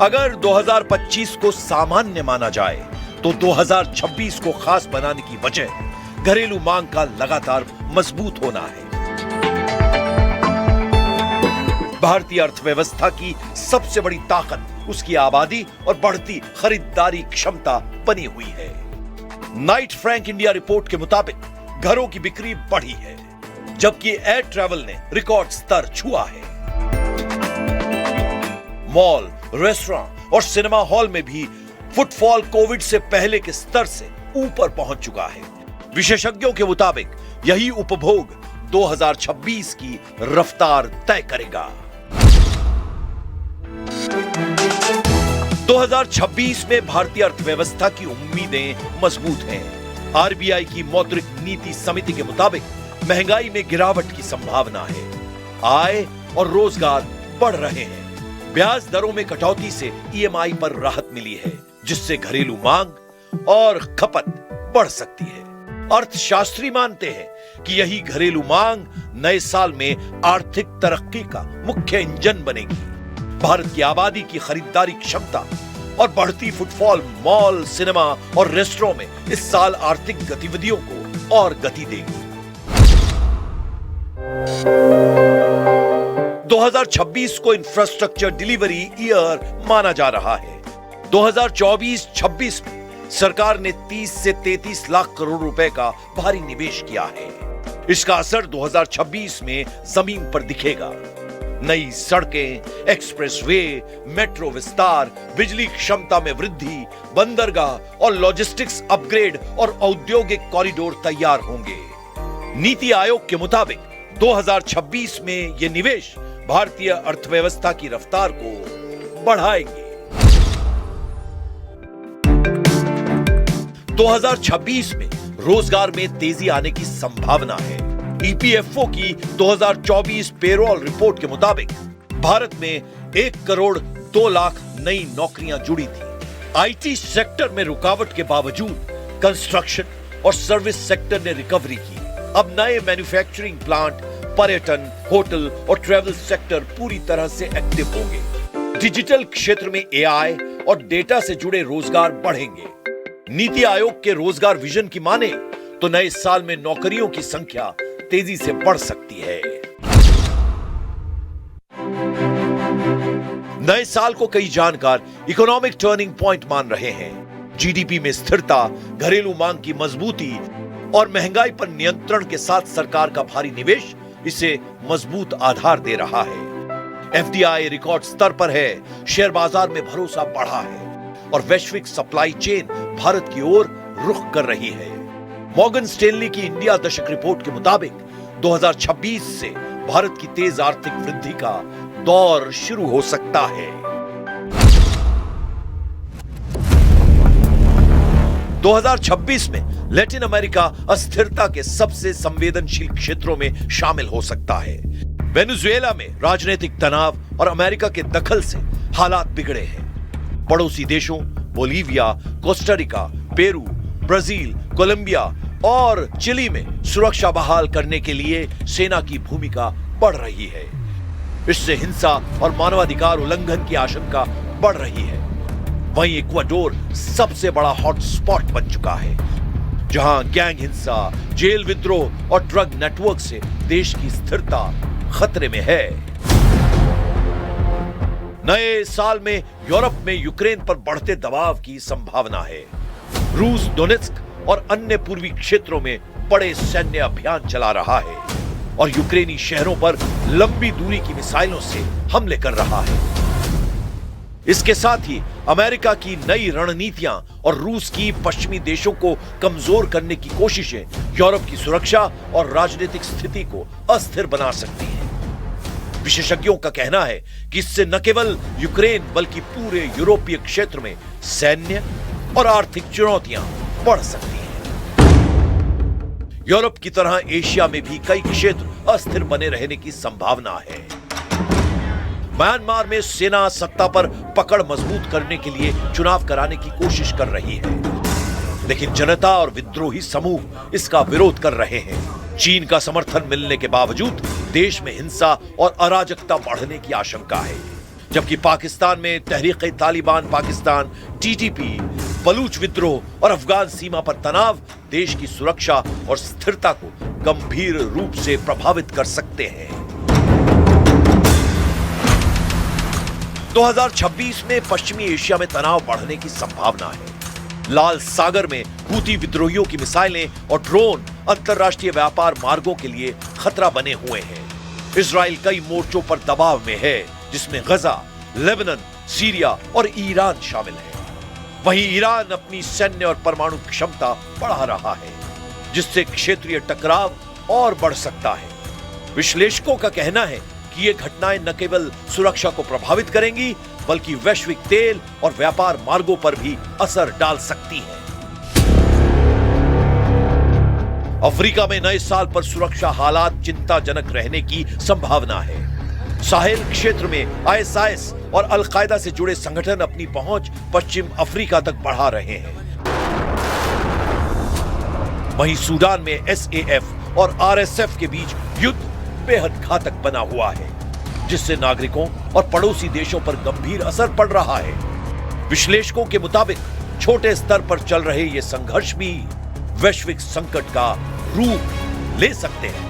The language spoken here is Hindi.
अगर 2025 को सामान्य माना जाए तो 2026 को खास बनाने की वजह घरेलू मांग का लगातार मजबूत होना है। भारतीय अर्थव्यवस्था की सबसे बड़ी ताकत उसकी आबादी और बढ़ती खरीदारी क्षमता बनी हुई है। नाइट फ्रैंक इंडिया रिपोर्ट के मुताबिक घरों की बिक्री बढ़ी है, जबकि एयर ट्रैवल ने रिकॉर्ड स्तर छुआ है। मॉल, रेस्टोरेंट और सिनेमा हॉल में भी फुटफॉल कोविड से पहले के स्तर से ऊपर पहुंच चुका है। विशेषज्ञों के मुताबिक यही उपभोग 2026 की रफ्तार तय करेगा। 2026 में भारतीय अर्थव्यवस्था की उम्मीदें मजबूत हैं। आरबीआई की मौद्रिक नीति समिति के मुताबिक महंगाई में गिरावट की संभावना है। आय और रोजगार बढ़ रहे हैं। ब्याज दरों में कटौती से ईएमआई पर राहत मिली है, जिससे घरेलू मांग और खपत बढ़ सकती है। अर्थशास्त्री मानते हैं कि यही घरेलू मांग नए साल में आर्थिक तरक्की का मुख्य इंजन बनेगी। भारत की आबादी की खरीदारी क्षमता और बढ़ती फुटफॉल मॉल, सिनेमा और रेस्टोरेंट में इस साल आर्थिक गतिविधियों को और गति देगी। 2026 को इंफ्रास्ट्रक्चर डिलीवरी ईयर माना जा रहा है। 2024-26 में सरकार ने 30 से 33 लाख करोड़ रुपए का भारी निवेश किया है। इसका असर 2026 में जमीन पर दिखेगा। नई सड़कें, एक्सप्रेसवे, मेट्रो विस्तार, बिजली क्षमता में वृद्धि, बंदरगाह और लॉजिस्टिक्स अपग्रेड और औद्योगिक कॉरिडोर तैयार होंगे। नीति आयोग के मुताबिक 2026 में ये निवेश भारतीय अर्थव्यवस्था की रफ्तार को बढ़ाएंगे। 2026 में रोजगार में तेजी आने की संभावना है। ईपीएफओ की 2024 पेरोल रिपोर्ट के मुताबिक भारत में 1 करोड़ 2 लाख नई नौकरियां जुड़ी थी। आईटी सेक्टर में रुकावट के बावजूद कंस्ट्रक्शन और सर्विस सेक्टर ने रिकवरी की। अब नए मैन्युफैक्चरिंग प्लांट, पर्यटन, होटल और ट्रैवल सेक्टर पूरी तरह से एक्टिव होंगे। डिजिटल क्षेत्र में एआई और डेटा से जुड़े रोजगार बढ़ेंगे। नीति आयोग के रोजगार विजन की माने तो नए साल में नौकरियों की संख्या तेजी से बढ़ सकती है। नए साल को कई जानकार इकोनॉमिक टर्निंग पॉइंट मान रहे हैं। जीडीपी में स्थिरता, घरेलू मांग की मजबूती और महंगाई पर नियंत्रण के साथ सरकार का भारी निवेश इसे मजबूत आधार दे रहा है। एफडीआई रिकॉर्ड स्तर पर है, शेयर बाजार में भरोसा बढ़ा है और वैश्विक सप्लाई चेन भारत की ओर रुख कर रही है। मॉर्गन स्टैनली की इंडिया दशक रिपोर्ट के मुताबिक 2026 से भारत की तेज आर्थिक वृद्धि का दौर शुरू हो सकता है। 2026 में लैटिन अमेरिका अस्थिरता के सबसे संवेदनशील क्षेत्रों में शामिल हो सकता है। वेनेजुएला में राजनीतिक तनाव और अमेरिका के दखल से हालात बिगड़े हैं। पड़ोसी देशों Bolivia, Costa Rica, Peru, Brazil, Colombia और चिली में सुरक्षा बहाल करने के लिए सेना की भूमिका बढ़ रही है। इससे हिंसा और मानवाधिकार उल्लंघन की आशंका बढ़ रही है। वहीं इक्वाडोर सबसे बड़ा हॉटस्पॉट बन चुका है, जहां गैंग हिंसा, जेल विद्रोह और ड्रग नेटवर्क से देश की स्थिरता खतरे में है। नए साल में यूरोप में यूक्रेन पर बढ़ते दबाव की संभावना है। रूस डोनेट्स्क और अन्य पूर्वी क्षेत्रों में बड़े सैन्य अभियान चला रहा है और यूक्रेनी शहरों पर लंबी दूरी की मिसाइलों से हमले कर रहा है। इसके साथ ही अमेरिका की नई रणनीतियां और रूस की पश्चिमी देशों को कमजोर करने की कोशिशें यूरोप की सुरक्षा और राजनीतिक स्थिति को अस्थिर बना सकती हैं। विशेषज्ञों का कहना है कि इससे न केवल यूक्रेन बल्कि पूरे यूरोपीय क्षेत्र में सैन्य और आर्थिक चुनौतियां बढ़ सकती हैं। यूरोप की तरह एशिया में भी कई क्षेत्र अस्थिर बने रहने की संभावना है। म्यांमार में सेना सत्ता पर पकड़ मजबूत करने के लिए चुनाव कराने की कोशिश कर रही है, लेकिन जनता और विद्रोही समूह इसका विरोध कर रहे हैं। चीन का समर्थन मिलने के बावजूद देश में हिंसा और अराजकता बढ़ने की आशंका है। जबकि पाकिस्तान में तहरीक-ए-तालिबान पाकिस्तान, टीटीपी, बलूच विद्रोह और अफगान सीमा पर तनाव देश की सुरक्षा और स्थिरता को गंभीर रूप से प्रभावित कर सकते हैं। 2026 में पश्चिमी एशिया में तनाव बढ़ने की संभावना है। लाल सागर में हूती विद्रोहियों की मिसाइलें और ड्रोन अंतरराष्ट्रीय व्यापार मार्गों के लिए खतरा बने हुए हैं। इजराइल कई मोर्चों पर दबाव में है, जिसमें गजा, लेबनान, सीरिया और ईरान शामिल है। वहीं ईरान अपनी सैन्य और परमाणु क्षमता बढ़ा रहा है, जिससे क्षेत्रीय टकराव और बढ़ सकता है। विश्लेषकों का कहना है कि ये घटनाएं न केवल सुरक्षा को प्रभावित करेंगी, बल्कि वैश्विक तेल और व्यापार मार्गों पर भी असर डाल सकती हैं। अफ्रीका में नए साल पर सुरक्षा हालात चिंताजनक रहने की संभावना है। साहेल क्षेत्र में आईएसआईएस और अल-कायदा से जुड़े संगठन अपनी पहुंच पश्चिम अफ्रीका तक बढ़ा रहे हैं। वहीं सूडान में एसएएफ और आरएसएफ के बीच युद्ध बेहद घातक बना हुआ है, जिससे नागरिकों और पड़ोसी देशों पर गंभीर असर पड़ रहा है। विश्लेषकों के मुताबिक छोटे स्तर पर चल रहे ये संघर्ष भी वैश्विक संकट का रूप ले सकते हैं।